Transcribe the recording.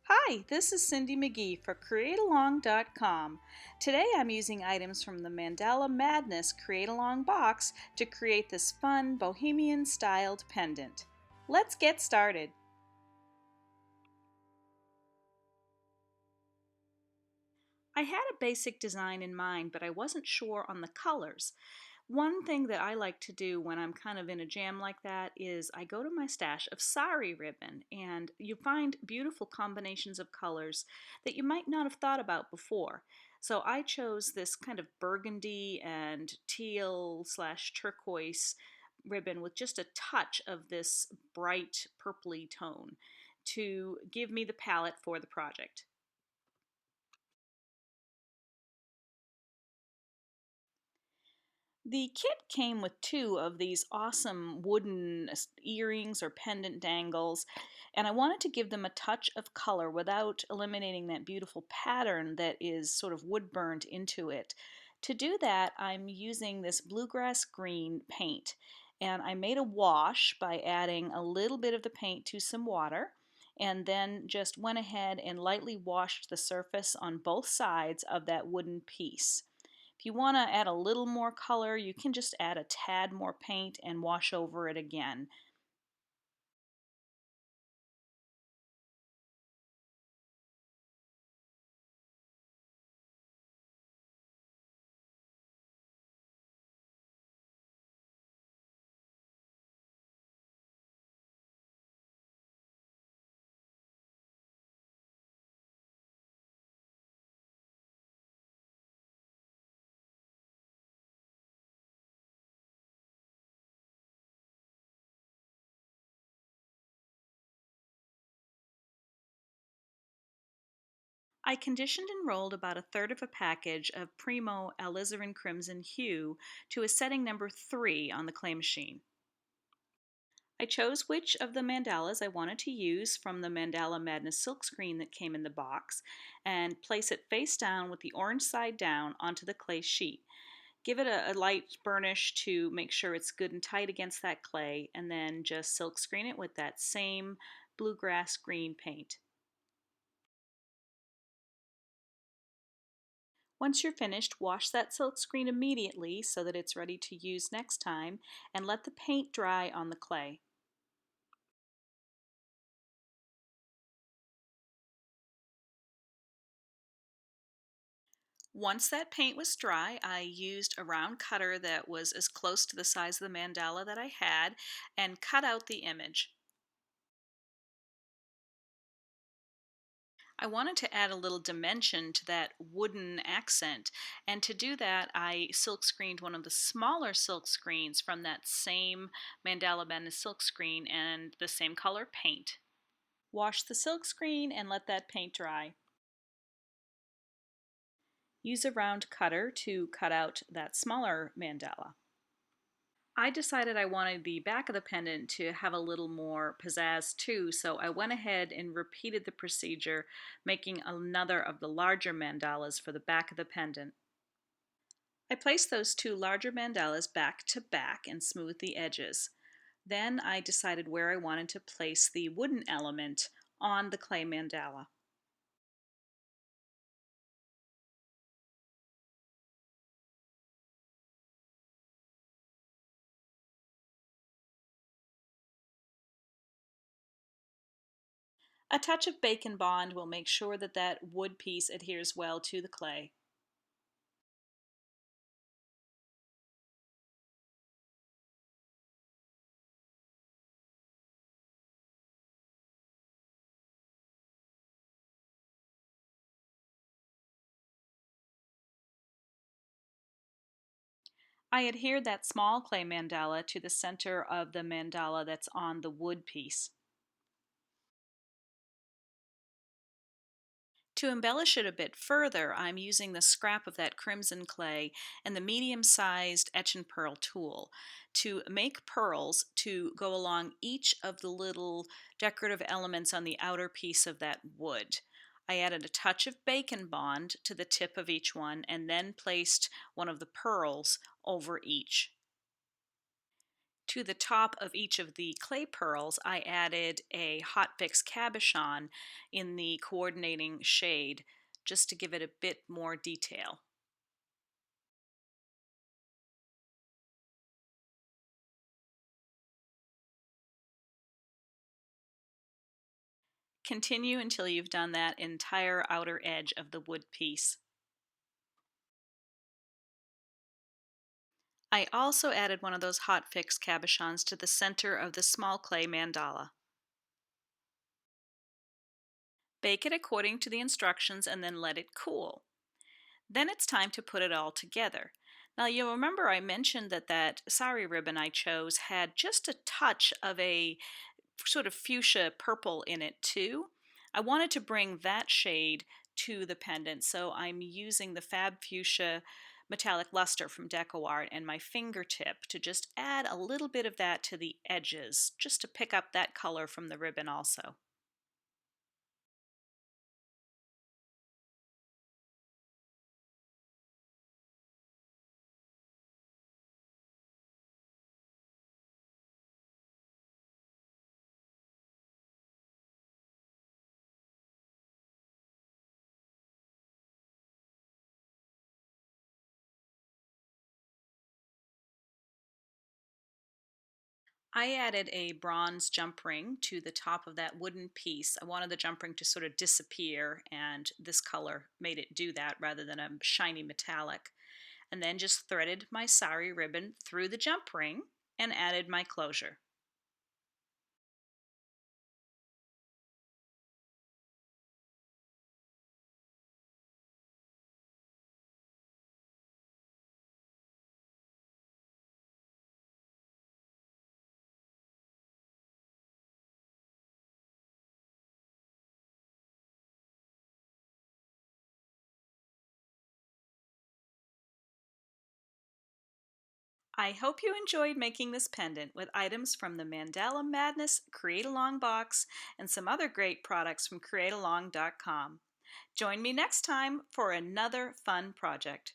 Hi, this is Cindi McGee for CreateAlong.com. Today I'm using items from the Mandala Madness CreateAlong box to create this fun bohemian styled pendant. Let's get started. I had a basic design in mind, but I wasn't sure on the colors. One thing that I like to do when I'm kind of in a jam like that is I go to my stash of sari ribbon, and you find beautiful combinations of colors that you might not have thought about before. So I chose this kind of burgundy and teal slash turquoise ribbon with just a touch of this bright purpley tone to give me the palette for the project. The kit came with two of these awesome wooden earrings or pendant dangles, and I wanted to give them a touch of color without eliminating that beautiful pattern that is sort of wood burnt into it. To do that, I'm using this bluegrass green paint, and I made a wash by adding a little bit of the paint to some water, and then just went ahead and lightly washed the surface on both sides of that wooden piece. If you want to add a little more color, you can just add a tad more paint and wash over it again. I conditioned and rolled about a third of a package of Primo Alizarin Crimson Hue to a setting number 3 on the clay machine. I chose which of the mandalas I wanted to use from the Mandala Madness silkscreen that came in the box and place it face down with the orange side down onto the clay sheet. Give it a light burnish to make sure it's good and tight against that clay, and then just silk screen it with that same bluegrass green paint. Once you're finished, wash that silk screen immediately so that it's ready to use next time, and let the paint dry on the clay. Once that paint was dry, I used a round cutter that was as close to the size of the mandala that I had and cut out the image. I wanted to add a little dimension to that wooden accent, and to do that, I silk screened one of the smaller silk screens from that same Mandala Madness silk screen and the same color paint. Wash the silk screen and let that paint dry. Use a round cutter to cut out that smaller mandala. I decided I wanted the back of the pendant to have a little more pizzazz too, so I went ahead and repeated the procedure, making another of the larger mandalas for the back of the pendant. I placed those two larger mandalas back to back and smoothed the edges. Then I decided where I wanted to place the wooden element on the clay mandala. A touch of Bacon Bond will make sure that that wood piece adheres well to the clay. I adhered that small clay mandala to the center of the mandala that's on the wood piece. To embellish it a bit further, I'm using the scrap of that crimson clay and the medium-sized etch and pearl tool to make pearls to go along each of the little decorative elements on the outer piece of that wood. I added a touch of Bacon Bond to the tip of each one and then placed one of the pearls over each. To the top of each of the clay pearls, I added a Hot Fix cabochon in the coordinating shade just to give it a bit more detail. Continue until you've done that entire outer edge of the wood piece. I also added one of those Hot Fix cabochons to the center of the small clay mandala. Bake it according to the instructions and then let it cool. Then it's time to put it all together. Now you'll remember I mentioned that that sari ribbon I chose had just a touch of a sort of fuchsia purple in it too. I wanted to bring that shade to the pendant, so I'm using the Fab Fuchsia Metallic Luster from DecoArt and my fingertip to just add a little bit of that to the edges, just to pick up that color from the ribbon also. I added a bronze jump ring to the top of that wooden piece. I wanted the jump ring to sort of disappear, and this color made it do that rather than a shiny metallic. And then just threaded my sari ribbon through the jump ring and added my closure. I hope you enjoyed making this pendant with items from the Mandala Madness CreateAlong box and some other great products from CreateAlong.com. Join me next time for another fun project.